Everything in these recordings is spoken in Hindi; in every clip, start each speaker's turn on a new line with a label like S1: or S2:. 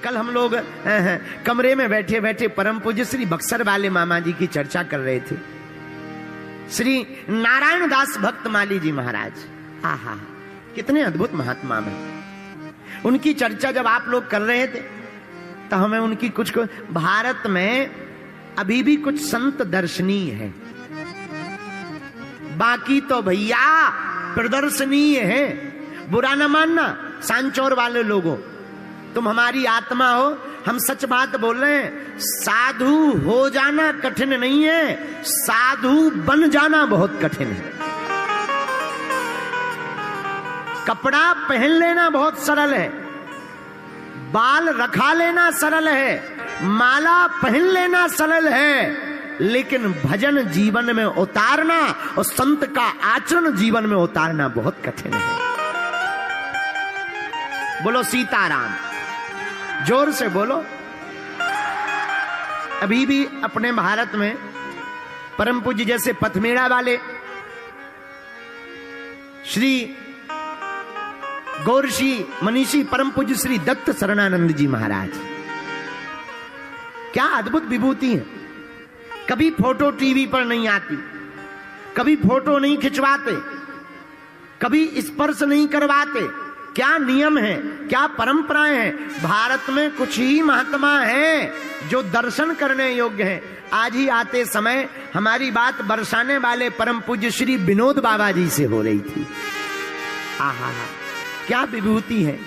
S1: कल हम लोग कमरे में बैठे बैठे परम पूज्य श्री बक्सर वाले मामा जी की चर्चा कर रहे थे। श्री नारायण दास भक्त माली जी महाराज, आहा कितने अद्भुत महात्मा में। उनकी चर्चा जब आप लोग कर रहे थे तो हमें उनकी कुछ भारत में अभी भी कुछ संत दर्शनीय है, बाकी तो भैया प्रदर्शनीय है। बुरा न मानना सांचौर वाले लोगों, तुम हमारी आत्मा हो, हम सच बात बोल रहे हैं। साधु हो जाना कठिन नहीं है, साधु बन जाना बहुत कठिन है। कपड़ा पहन लेना बहुत सरल है, बाल रखा लेना सरल है, माला पहन लेना सरल है, लेकिन भजन जीवन में उतारना और संत का आचरण जीवन में उतारना बहुत कठिन है। बोलो सीताराम, जोर से बोलो। अभी भी अपने भारत में परम पूज्य जैसे पथमेड़ा वाले श्री गौरशी मनीषी परम पूज्य श्री दत्त शरणानंद जी महाराज, क्या अद्भुत विभूति है। कभी फोटो टीवी पर नहीं आती, कभी फोटो नहीं खिंचवाते, कभी स्पर्श नहीं करवाते। क्या नियम है, क्या परंपराएं हैं। भारत में कुछ ही महात्मा हैं जो दर्शन करने योग्य हैं। आज ही आते समय हमारी बात बरसाने वाले परम पूज्य श्री विनोद बाबा जी से हो रही थी। आहा क्या विभूति है।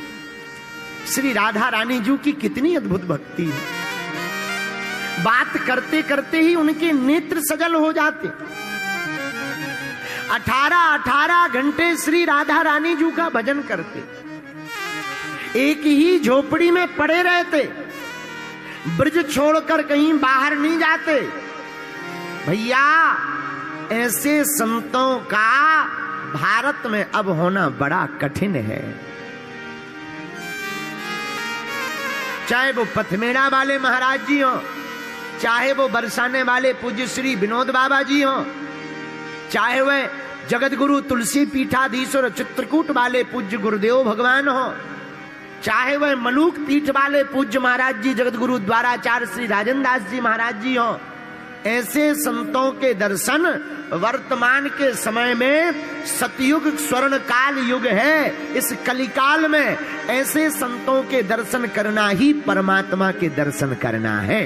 S1: श्री राधा रानी जी की कितनी अद्भुत भक्ति है। बात करते करते ही उनके नेत्र सजल हो जाते। 18 घंटे श्री राधा रानी जी का भजन करते, एक ही झोपड़ी में पड़े रहते, ब्रज छोड़कर कहीं बाहर नहीं जाते। भैया ऐसे संतों का भारत में अब होना बड़ा कठिन है। चाहे वो पथमेड़ा वाले महाराज जी हो, चाहे वो बरसाने वाले पूज्य श्री विनोद बाबा जी हो, चाहे वह जगत गुरु तुलसी पीठाधीश्वर चित्रकूट वाले पूज्य गुरुदेव भगवान हो, चाहे वह मलूक पीठ वाले पूज्य महाराज जी जगत गुरु द्वाराचार्य श्री राजन दास जी महाराज जी हो। ऐसे संतों के दर्शन वर्तमान के समय में सतयुग स्वर्ण काल युग है। इस कलिकाल में ऐसे संतों के दर्शन करना ही परमात्मा के दर्शन करना है।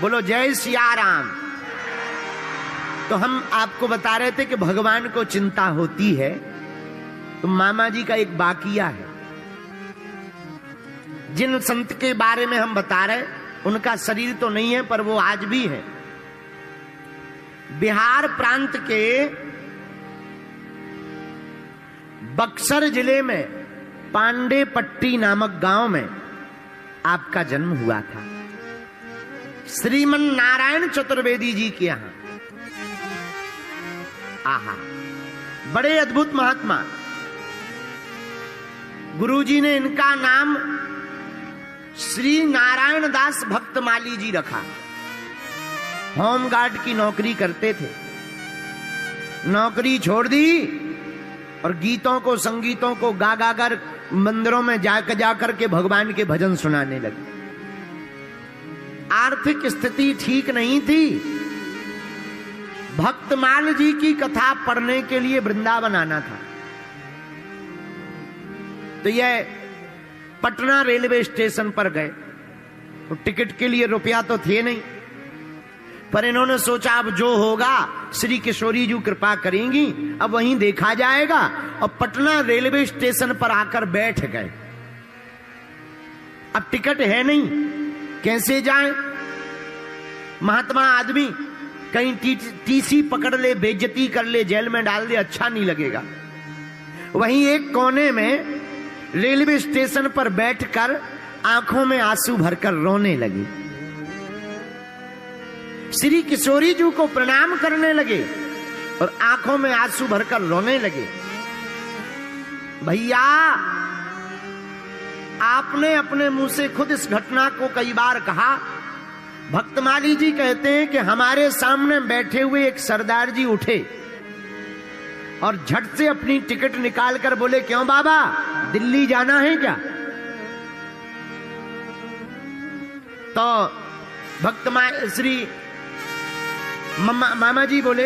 S1: बोलो जय सिया राम। तो हम आपको बता रहे थे कि भगवान को चिंता होती है, तो मामा जी का एक वाकिया है। जिन संत के बारे में हम बता रहे, उनका शरीर तो नहीं है पर वो आज भी है। बिहार प्रांत के बक्सर जिले में पांडेपट्टी नामक गांव में आपका जन्म हुआ था, श्रीमन नारायण चतुर्वेदी जी के यहां। आहा बड़े अद्भुत महात्मा। गुरुजी ने इनका नाम श्री नारायण दास भक्त माली जी रखा। होमगार्ड की नौकरी करते थे, नौकरी छोड़ दी और गीतों को संगीतों को गा गा कर मंदिरों में जाकर के भगवान के भजन सुनाने लगे। आर्थिक स्थिति ठीक नहीं थी। भक्तमाल जी की कथा पढ़ने के लिए वृंदावन आना था, तो यह पटना रेलवे स्टेशन पर गए। तो टिकट के लिए रुपया तो थे नहीं, पर इन्होंने सोचा अब जो होगा श्री किशोरी जी कृपा करेंगी, अब वहीं देखा जाएगा। और पटना रेलवे स्टेशन पर आकर बैठ गए। अब टिकट है नहीं, कैसे जाएं? महात्मा आदमी कहीं टीसी पकड़ ले, बेइज्जती कर ले, जेल में डाल दे, अच्छा नहीं लगेगा। वहीं एक कोने में रेलवे स्टेशन पर बैठकर आंखों में आंसू भरकर रोने लगी। श्री किशोरी जी को प्रणाम करने लगे और आंखों में आंसू भरकर रोने लगे। भैया आपने अपने मुंह से खुद इस घटना को कई बार कहा। भक्तमाली जी कहते हैं कि हमारे सामने बैठे हुए एक सरदार जी उठे और झट से अपनी टिकट निकालकर बोले, क्यों बाबा दिल्ली जाना है क्या? तो भक्त श्री मामा जी बोले